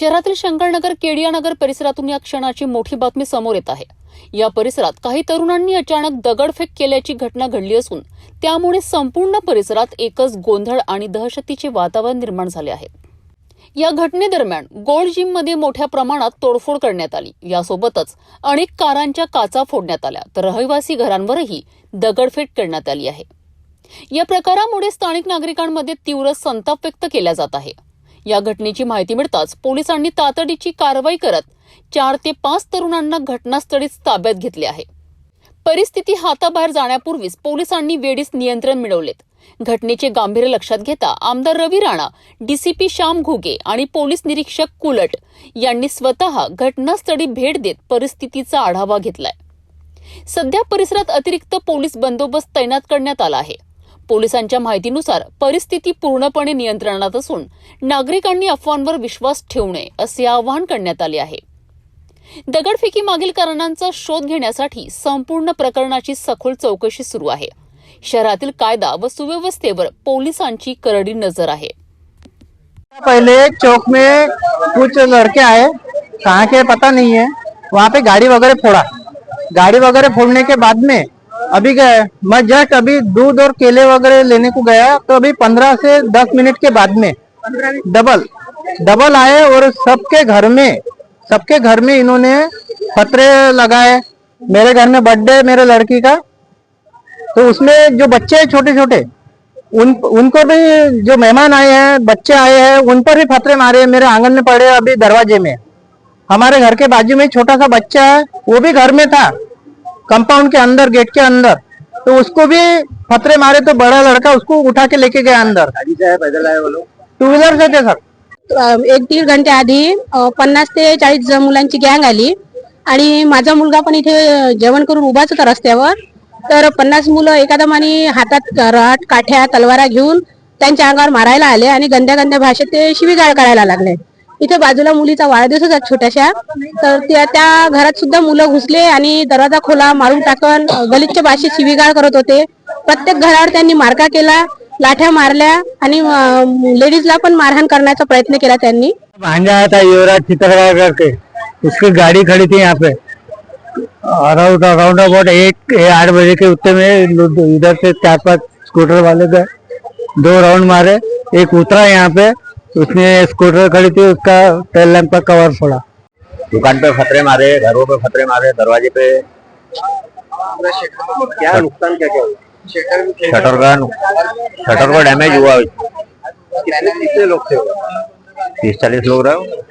शहरातील शंकरनगर केडियानगर परिसरातून या क्षणाची मोठी बातमी समोर येत आहे। या परिसरात काही तरुणांनी अचानक दगडफेक केल्याची घटना घडली असून त्यामुळे संपूर्ण परिसरात एकच गोंधळ आणि दहशतीचे वातावरण निर्माण झाले आहे। या घटनेदरम्यान गोल्ड जिम मध्ये मोठ्या प्रमाणात तोडफोड करण्यात आली। यासोबतच अनेक कारांच्या काचा फोडण्यात आल्या तर रहिवासी घरांवरही दगडफेक करण्यात आली आहे। या प्रकारामुळे स्थानिक नागरिकांमध्ये तीव्र संताप व्यक्त केला जात आहे। या घटनेची माहिती मिळताच पोलिसांनी तातडीची कारवाई करत 4 ते 5 तरुणांना घटनास्थळीच ताब्यात घेतले आहे। परिस्थिती हाताबाहेर जाण्यापूर्वीच पोलिसांनी वेळीच नियंत्रण मिळवलेत। घटनेचे गांभीर्य लक्षात घेता आमदार रवी राणा, डीसीपी श्याम घुगे आणि पोलीस निरीक्षक कुलट यांनी स्वतः घटनास्थळी भेट देत परिस्थितीचा आढावा घेतलाय। सध्या परिसरात अतिरिक्त पोलीस बंदोबस्त तैनात करण्यात आला आहे। पोलिसांच्या माहितीनुसार परिस्थिती पूर्णपणे नियंत्रणात असून नागरिकांनी अफवांवर विश्वास ठेवू नये असे आवाहन करण्यात आले आहे। दगडफेकी मागील कारणांचा शोध घेण्यासाठी संपूर्ण प्रकरणाची सखोल चौकशी सुरू आहे। शहरातील कायदा व सुव्यवस्थेवर पोलिसांची करडी नजर आहे। पहले चौक में कुछ लड़के आए, कहाँ के पता नहीं है, वहाँ पे गाड़ी वगैरह फोड़ा। गाड़ी वगैरह फोड़ने के बाद में अभी गए, मैं जस्ट अभी दूध और केले वगैरह लेने को गया तो अभी 15 से 10 मिनट के बाद में डबल आए और सबके घर में इन्होंने पत्रे लगाए। मेरे घर में बर्थडे मेरे लड़की का, तो उसमें जो बच्चे हैं छोटे छोटे उनको भी, जो मेहमान आए हैं बच्चे आए हैं उन पर भी पत्रे मारे। मेरे आंगन में पड़े अभी दरवाजे में। हमारे घर के बाजू में छोटा सा बच्चा है, वो भी घर में था कंपाउंड के अंदर, गेट के अंदर, तो उसको भी पत्रे मारे। तो बड़ा लड़का उसको उठा के लेके गया अंदर। पैदल आए वो लोग, 2 व्हीलर से थे सर। 1-1.5 घंटे आधी 50 ते 40 मुलांची गँग आली आणि माझा मुलगा पण इथे जेवण करून उभाच होता रस्त्यावर। तर 50 मुलं एकादमाने हातात रॉड, काठ्या, तलवारा घेऊन त्यांच्या अंगावर मारायला आले आणि गंद्या गंद्या भाषेत ते शिवीगाळ करायला लागले। इथे बाजूला मुलीचा वाढदिवस होता छोट्याशा, तर त्या घरात सुद्धा मुलं घुसले आणि दरवाजा खोला मारून टाकून गलिच्छ भाषेत शिवीगाळ करत होते। प्रत्येक घरावर त्यांनी मारका केला, लाठ्या मारल्या आणि लेडीजला पण मारहाण करण्याचा प्रयत्न केला त्यांनी। भांजा आया था युवराज चित्रगांव करके, उसकी गाड़ी खड़ी थी यहाँ पे। अराउंड अबाउट 8 बजे के उत्ते में इधर से 4-5 स्कूटर वाले गए, 2 राउंड मारे। एक उतरा यहाँ पे, उसने स्कूटर खड़ी थी उसका टेल लैंप का कवर फोड़ा। दुकान पे फतरे मारे, घरों पे फतरे मारे, दरवाजे पे। क्या नुकसान क्या हुआ? शटर का डैमेज हुआ। कितने लोग थे? 30-40 लोग रहे।